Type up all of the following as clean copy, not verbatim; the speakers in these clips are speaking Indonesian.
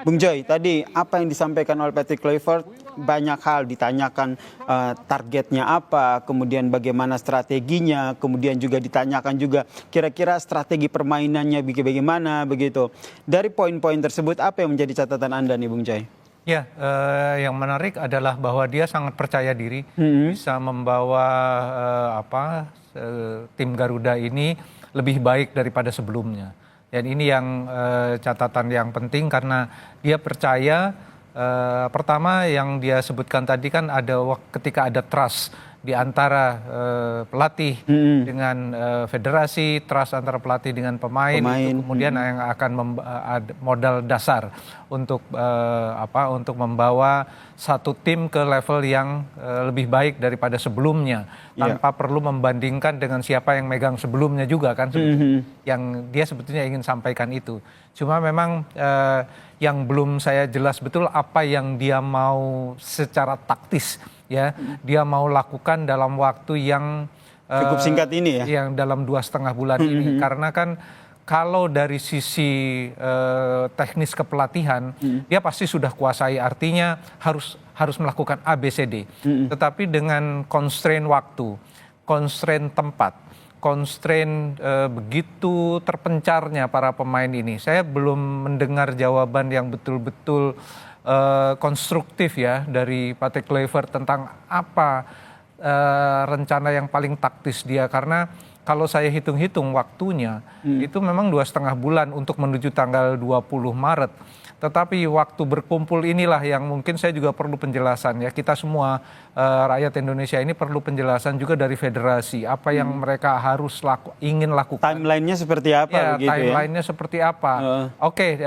Bung Joy, tadi apa yang disampaikan oleh Patrick Kluivert, banyak hal ditanyakan targetnya apa, kemudian bagaimana strateginya, kemudian juga ditanyakan juga kira-kira strategi permainannya bagaimana begitu. Dari poin-poin tersebut apa yang menjadi catatan Anda nih Bung Joy? Ya, yang menarik adalah bahwa dia sangat percaya diri bisa membawa tim Garuda ini lebih baik daripada sebelumnya. Dan ini yang catatan yang penting karena dia percaya pertama yang dia sebutkan tadi kan ada ketika ada trust di antara pelatih dengan federasi, trust antara pelatih dengan pemain. Itu kemudian yang akan modal dasar untuk untuk membawa satu tim ke level yang lebih baik daripada sebelumnya tanpa perlu membandingkan dengan siapa yang megang sebelumnya juga kan sebetulnya. Yang dia sebetulnya ingin sampaikan itu. Cuma memang yang belum saya jelas betul apa yang dia mau secara taktis ya dia mau lakukan dalam waktu yang cukup singkat ini ya, yang dalam 2,5 bulan ini karena kan kalau dari sisi teknis kepelatihan dia pasti sudah kuasai, artinya harus melakukan ABCD. Tetapi dengan constraint waktu, constraint tempat, constraint begitu terpencarnya para pemain ini, saya belum mendengar jawaban yang betul-betul konstruktif ya dari Patrick Kluivert tentang apa rencana yang paling taktis dia, karena kalau saya hitung-hitung waktunya itu memang 2,5 bulan untuk menuju tanggal 20 Maret. Tetapi waktu berkumpul inilah yang mungkin saya juga perlu penjelasan ya. Kita semua rakyat Indonesia ini perlu penjelasan juga dari federasi. Apa yang mereka harus ingin lakukan. Timelinenya seperti apa? Ya, timelinenya seperti apa. Oke,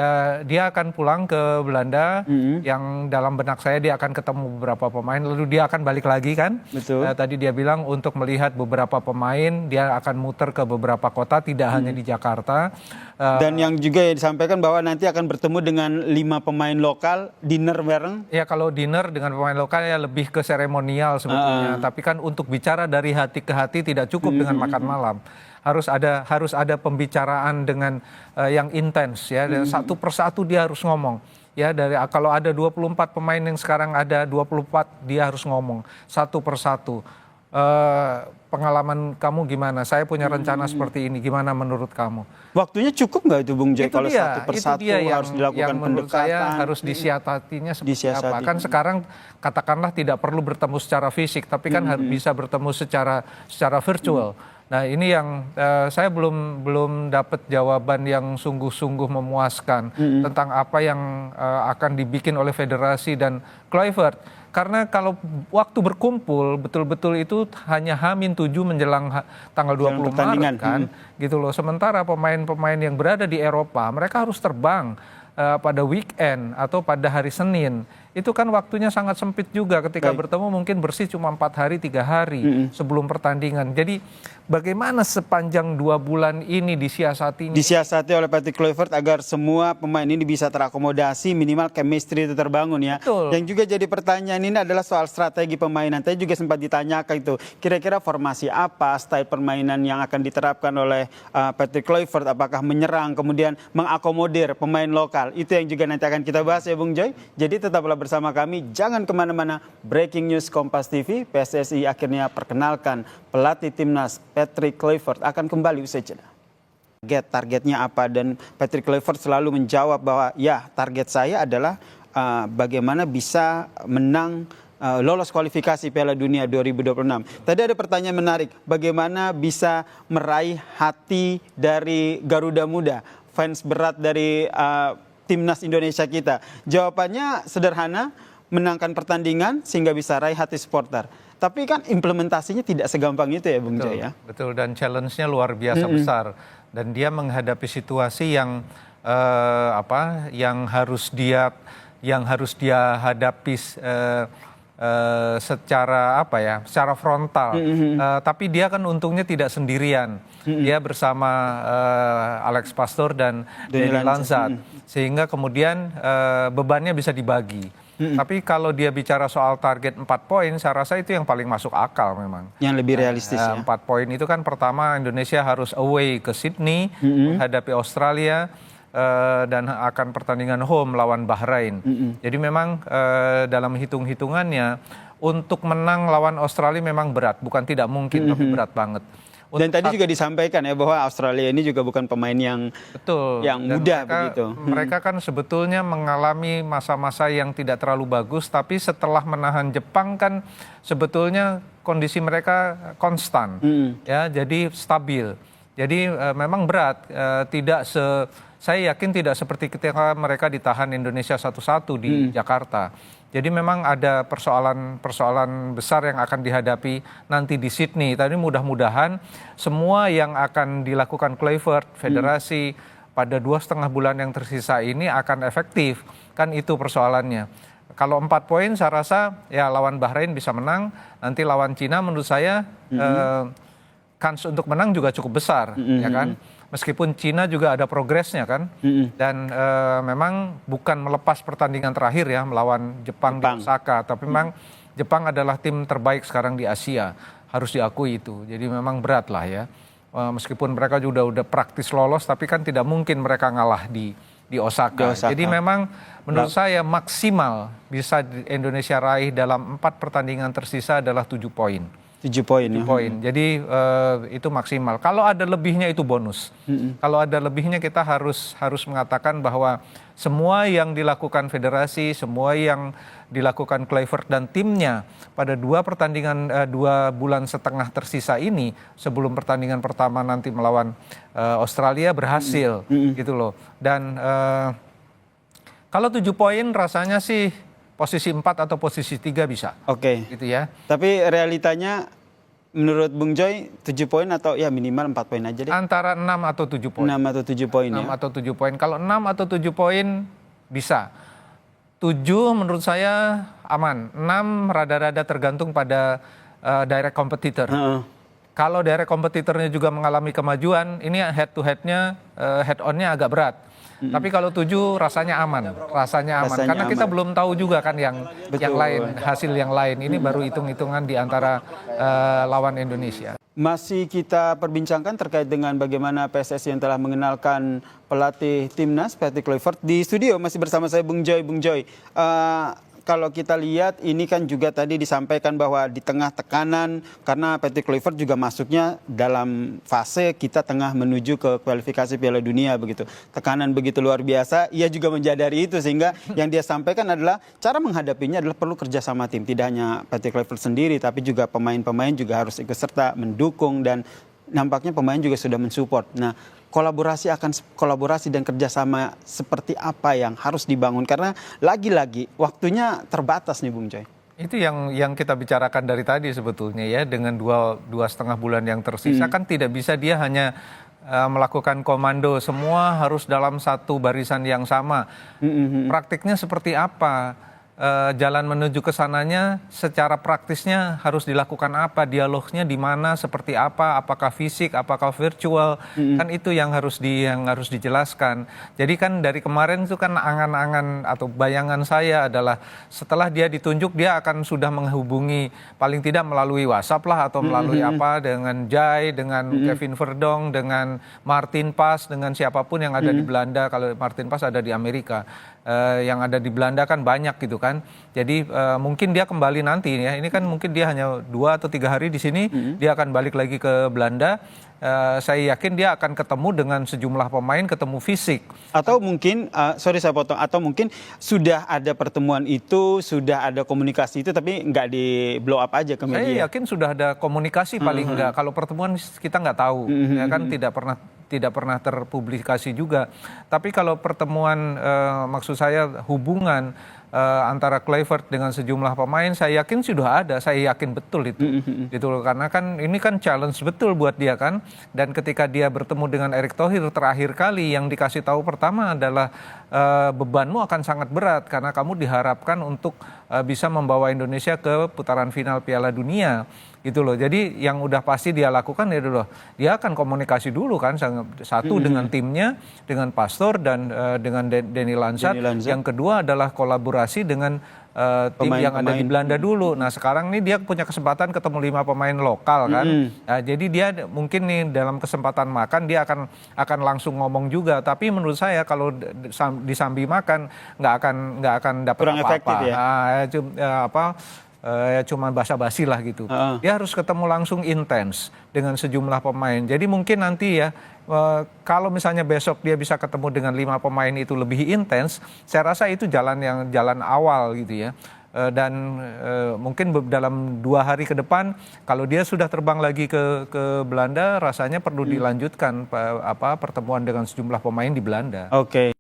dia akan pulang ke Belanda. Yang dalam benak saya dia akan ketemu beberapa pemain. Lalu dia akan balik lagi kan. Betul. Tadi dia bilang untuk melihat beberapa pemain. Dia akan muter ke beberapa kota, tidak hanya di Jakarta. Dan yang juga disampaikan bahwa nanti akan bertemu dengan 5 pemain lokal, dinner bareng. Ya kalau dinner dengan pemain lokal ya lebih ke seremonial sebetulnya. Tapi kan untuk bicara dari hati ke hati tidak cukup dengan makan malam. Harus ada pembicaraan dengan yang intens ya. Dan satu persatu dia harus ngomong. Ya dari kalau ada 24 pemain yang sekarang ada 24 dia harus ngomong satu persatu. Pengalaman kamu gimana? Saya punya rencana seperti ini. Gimana menurut kamu? Waktunya cukup nggak itu Bung Joy? Kalau satu persatu harus dilakukan yang menurut pendekatan? saya harus disiasatinya seperti apa? Kan sekarang katakanlah tidak perlu bertemu secara fisik, tapi kan harus bisa bertemu secara virtual. Nah ini yang saya belum dapat jawaban yang sungguh-sungguh memuaskan tentang apa yang akan dibikin oleh federasi dan Kluivert. Karena kalau waktu berkumpul betul-betul itu hanya H-7 menjelang tanggal 20 Maret kan, gitu loh. Sementara pemain-pemain yang berada di Eropa mereka harus terbang pada weekend atau pada hari Senin. Itu kan waktunya sangat sempit juga ketika bertemu mungkin bersih cuma 4 hari 3 hari sebelum pertandingan. Jadi bagaimana sepanjang 2 bulan ini disiasati oleh Patrick Kluivert agar semua pemain ini bisa terakomodasi, minimal chemistry itu terbangun ya. Betul. Yang juga jadi pertanyaan ini adalah soal strategi permainan. Tadi juga sempat ditanyakan itu kira-kira formasi apa, style permainan yang akan diterapkan oleh Patrick Kluivert, apakah menyerang kemudian mengakomodir pemain lokal. Itu yang juga nanti akan kita bahas ya Bung Joy. Jadi tetaplah bersama kami, jangan kemana-mana. Breaking News Kompas TV, PSSI akhirnya perkenalkan pelatih timnas Patrick Kluivert akan kembali usai jeda. Targetnya apa, dan Patrick Kluivert selalu menjawab bahwa ya target saya adalah bagaimana bisa menang lolos kualifikasi Piala Dunia 2026. Tadi ada pertanyaan menarik, bagaimana bisa meraih hati dari Garuda Muda, fans berat dari timnas Indonesia kita? Jawabannya sederhana, menangkan pertandingan sehingga bisa raih hati supporter. Tapi kan implementasinya tidak segampang itu ya Bung Joy ya. Betul, dan challenge-nya luar biasa besar. Dan dia menghadapi situasi yang yang harus dia hadapi secara secara frontal. Tapi dia kan untungnya tidak sendirian. Dia bersama Alex Pastor dan Denny Lanzat. Sehingga kemudian bebannya bisa dibagi. Tapi kalau dia bicara soal target 4 poin, saya rasa itu yang paling masuk akal memang. Yang lebih realistis ya. 4 poin itu kan pertama Indonesia harus away ke Sydney, menghadapi Australia. dan akan pertandingan home lawan Bahrain. Jadi memang dalam hitung-hitungannya untuk menang lawan Australia memang berat, bukan tidak mungkin tapi berat banget. Dan tadi juga disampaikan ya bahwa Australia ini juga bukan pemain yang betul yang dan mudah mereka, begitu. Mereka kan sebetulnya mengalami masa-masa yang tidak terlalu bagus, tapi setelah menahan Jepang kan sebetulnya kondisi mereka konstan, ya, jadi stabil. Jadi memang berat, saya yakin tidak seperti ketika mereka ditahan Indonesia 1-1 di Jakarta. Jadi memang ada persoalan besar yang akan dihadapi nanti di Sydney. Tadi mudah-mudahan semua yang akan dilakukan Kluivert, federasi pada 2,5 bulan yang tersisa ini akan efektif. Kan itu persoalannya. Kalau 4 poin saya rasa ya lawan Bahrain bisa menang. Nanti lawan Cina menurut saya kans untuk menang juga cukup besar, ya kan? Meskipun Cina juga ada progresnya kan, dan memang bukan melepas pertandingan terakhir ya melawan Jepang di Osaka, tapi memang Jepang adalah tim terbaik sekarang di Asia, harus diakui itu. Jadi memang berat lah ya, meskipun mereka juga udah praktis lolos, tapi kan tidak mungkin mereka ngalah di Osaka. Jadi memang menurut saya maksimal bisa Indonesia raih dalam 4 pertandingan tersisa adalah 7 poin. 7 poin ya. Jadi itu maksimal. Kalau ada lebihnya itu bonus. Kalau ada lebihnya kita harus mengatakan bahwa semua yang dilakukan federasi, semua yang dilakukan Kluivert dan timnya pada 2 bulan setengah tersisa ini sebelum pertandingan pertama nanti melawan Australia berhasil gitu loh. Dan kalau 7 poin rasanya sih posisi 4 atau posisi 3 bisa. Oke. Gitu ya. Tapi realitanya menurut Bung Joy 7 poin atau ya minimal 4 poin aja deh. Antara 6 atau 7 poin. 6 atau 7 poin 6 ya. atau 7 poin. Kalau 6 atau 7 poin bisa. 7 menurut saya aman. 6 rada-rada tergantung pada direct competitor. Kalau direct kompetitornya juga mengalami kemajuan, ini head to head-nya, head on-nya agak berat. Tapi kalau 7 rasanya aman. Karena kita belum tahu juga kan yang lain, hasil yang lain. Ini baru hitung-hitungan di antara lawan Indonesia. Masih kita perbincangkan terkait dengan bagaimana PSSI yang telah mengenalkan pelatih timnas Patrick Kluivert. Di studio masih bersama saya Bung Joy. Kalau kita lihat ini kan juga tadi disampaikan bahwa di tengah tekanan karena Patrick Kluivert juga masuknya dalam fase kita tengah menuju ke kualifikasi Piala Dunia begitu. Tekanan begitu luar biasa, ia juga menjadari itu sehingga yang dia sampaikan adalah cara menghadapinya adalah perlu kerja sama tim. Tidak hanya Patrick Kluivert sendiri tapi juga pemain-pemain juga harus ikut serta mendukung dan nampaknya pemain juga sudah mensupport. Nah, kolaborasi dan kerjasama seperti apa yang harus dibangun karena lagi-lagi waktunya terbatas nih Bung Joy. Itu yang kita bicarakan dari tadi sebetulnya ya, dengan 2,5 bulan yang tersisa kan tidak bisa dia hanya melakukan komando, semua harus dalam satu barisan yang sama. Praktiknya seperti apa? Jalan menuju ke sananya secara praktisnya harus dilakukan apa, dialognya di mana, seperti apa, apakah fisik, apakah virtual, kan itu yang harus dijelaskan. Jadi kan dari kemarin itu kan angan-angan atau bayangan saya adalah setelah dia ditunjuk dia akan sudah menghubungi paling tidak melalui WhatsApp lah atau melalui apa dengan Jai, dengan Kevin Verdong, dengan Martin Pas, dengan siapapun yang ada di Belanda. Kalau Martin Pas ada di Amerika. Yang ada di Belanda kan banyak gitu kan. Jadi mungkin dia kembali nanti ya. Ini kan mungkin dia hanya 2 atau 3 hari di sini. Dia akan balik lagi ke Belanda. Saya yakin dia akan ketemu dengan sejumlah pemain, ketemu fisik. Atau mungkin, sorry saya potong, atau mungkin sudah ada pertemuan itu, sudah ada komunikasi itu, tapi nggak di blow up aja ke media. Saya yakin sudah ada komunikasi paling nggak. Kalau pertemuan kita nggak tahu, ya kan tidak pernah terpublikasi juga. Tapi kalau pertemuan, maksud saya hubungan antara Kluivert dengan sejumlah pemain, saya yakin sudah ada, saya yakin betul itu, gitu loh. Karena kan ini kan challenge betul buat dia kan. Dan ketika dia bertemu dengan Erick Thohir terakhir kali, yang dikasih tahu pertama adalah bebanmu akan sangat berat karena kamu diharapkan untuk bisa membawa Indonesia ke putaran final Piala Dunia. Gitu loh. Jadi yang udah pasti dia lakukan ya dulu, dia akan komunikasi dulu kan, satu dengan timnya, dengan Pastor dan dengan Denny Lansat. Yang kedua adalah kolaborasi dengan tim yang ada di Belanda dulu. Nah sekarang ini dia punya kesempatan ketemu 5 pemain lokal kan. Nah, jadi dia mungkin nih dalam kesempatan makan dia akan langsung ngomong juga. Tapi menurut saya kalau disambi makan nggak akan dapat kurang apa-apa. efektif ya. Cuma basa-basi lah gitu. Dia harus ketemu langsung intens dengan sejumlah pemain. Jadi mungkin nanti ya kalau misalnya besok dia bisa ketemu dengan 5 pemain itu lebih intens, saya rasa itu jalan awal gitu ya. Dan mungkin dalam 2 hari ke depan kalau dia sudah terbang lagi ke Belanda, rasanya perlu dilanjutkan pertemuan dengan sejumlah pemain di Belanda. Oke.